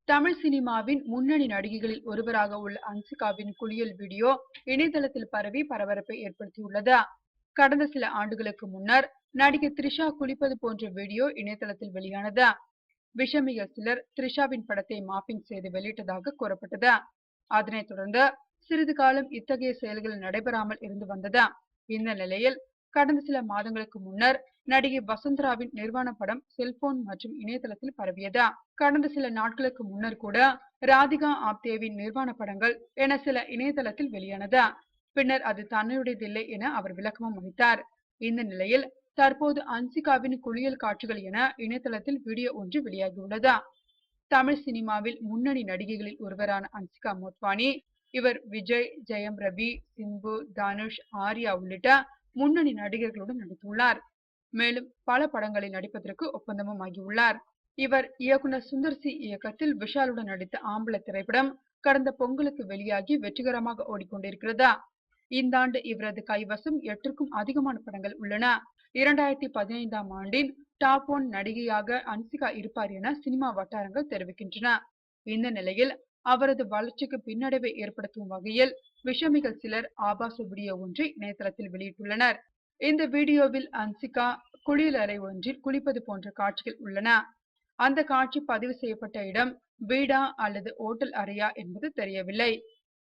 தமிழ் சினிமாவின் முன்னணி நடிகைகளில் ஒருவராக உள்ள அன்சிகாவின் குளியல் வீடியோ இணையதளத்தில் பரவி பரபரப்பை ஏற்படுத்தியுள்ளது. கடந்த சில ஆண்டுகளுக்கு முன்னர் நடிகை த்ரிஷா குளிப்பது போன்ற வீடியோ இணையதளத்தில் வெளியானது. விஷமிக சிலர் த்ரிஷாவின் படத்தை மாப்பிங் செய்து வெளியிட்டதாக கூறப்பட்டது. அதனைத் தொடர்ந்து சிறிது காலம் இத்தகைய செயல்கள் நடைபெறாமல் இருந்து வந்தது. இந்த நிலையில் கடந்த சில மாதங்களுக்கு முன்னர் நடிகை வசுந்தராவின் நிர்வாண படம் செல்போன் மற்றும் இணையதளத்தில் பரவியது. கடந்த சில நாட்களுக்கு முன்னர் கூட ராதிகா ஆப்தேவின் நிர்வாண படங்கள் என சில இணையதளத்தில் வெளியானது. பின்னர் அது தன்னுடையதில்லை என அவர் விளக்கமும் அளித்தார். இந்த நிலையில் தற்போது அன்சிகாவின் குளியல் காட்சிகள் என இணையதளத்தில் வீடியோ ஒன்று வெளியாகியுள்ளது. தமிழ் சினிமாவில் முன்னணி நடிகைகளில் ஒருவரான அன்சிகா மோட்வானி இவர் விஜய், ஜெயம் ரவி, சிம்பு, தனுஷ், ஆர்யா உள்ளிட்ட முன்னணி நடிகர்களுடன் நடித்துள்ளார். மேலும் பல படங்களில் நடிப்பதற்கு ஒப்பந்தமும் ஆகியுள்ளார். இவர் இயக்குனர் சுந்தர் சி இயக்கத்தில் விஷாலுடன் நடித்த ஆம்பளை திரைப்படம் கடந்த பொங்கலுக்கு வெளியாகி வெற்றிகரமாக ஓடிக்கொண்டிருக்கிறது. இந்த ஆண்டு இவரது கைவசம் 8க்கும் அதிகமான படங்கள் உள்ளன. 2015ஆம் ஆண்டின் டாப் 1 நடிகையாக அன்சிகா இருப்பார் என சினிமா வட்டாரங்கள் தெரிவிக்கின்றன. இந்த நிலையில் அவரது வளர்ச்சிக்கு பின்னடைவை ஏற்படுத்தும் வகையில் விஷமிகள் சிலர் ஆபாச வீடியோ ஒன்றை இணையதளத்தில் வெளியிட்டுள்ளனர். இந்த வீடியோவில் அன்சிகா குளியலறை ஒன்றில் குளிப்பது போன்ற காட்சிகள் உள்ளன. அந்த காட்சி பதிவு செய்யப்பட்ட இடம் வீடா அல்லது ஓட்டல் அறையா என்பது தெரியவில்லை.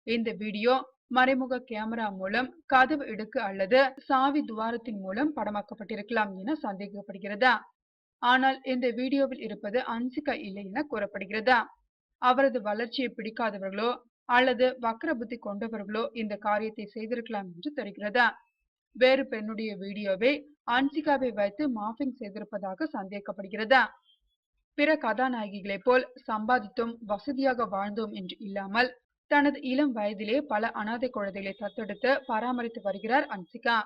இந்த வீடியோ மறைமுக கேமரா மூலம் கதவு இடுக்கு அல்லது சாவி துவாரத்தின் மூலம் படமாக்கப்பட்டிருக்கலாம் என சந்தேகப்படுகிறது. ஆனால் இந்த வீடியோவில் இருப்பது அன்சிகா இல்லை என கூறப்படுகிறது. அவரது வளர்ச்சியை பிடிக்காதவர்களோ அல்லது வக்ர புத்தி கொண்டவர்களோ இந்த காரியத்தை செய்திருக்கலாம் என்று தெரிகிறது. வேறு பெண்ணுடைய வீடியோவை அன்சிகாவை வைத்து மாஃபிங் செய்திருப்பதாக சந்தேகப்படுகிறது. பிற கதாநாயகிகளைப் போல் சம்பாதித்தோம், வசதியாக வாழ்ந்தோம் என்று இல்லாமல் தனது இளம் வயதிலே பல அனாதை குழந்தைகளை தத்தெடுத்து பராமரித்து வருகிறார் அன்சிகா.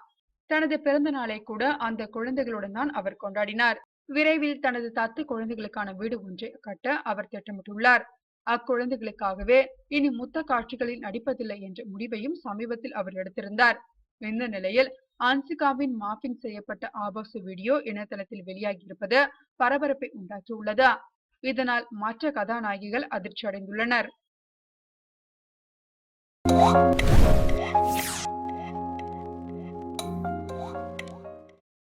தனது பிறந்த நாளை கூட அந்த குழந்தைகளுடன் தான் அவர் கொண்டாடினார். விரைவில் தனது தத்து குழந்தைகளுக்கான வீடு ஒன்றை கட்ட அவர் திட்டமிட்டுள்ளார். அக்குழந்தைகளுக்காகவே இனி முத்த காட்சிகளில் நடிப்பதில்லை என்ற முடிவையும் சமீபத்தில் அவர் எடுத்திருந்தார். இந்த நிலையில் அன்சிகாவின் மாப்பிங் செய்யப்பட்ட ஆபாச வீடியோ இணையதளத்தில் வெளியாகியிருப்பது பரபரப்பை உண்டாக்கியுள்ளது. இதனால் மற்ற கதாநாயகிகள் அதிர்ச்சி அடைந்துள்ளனர்.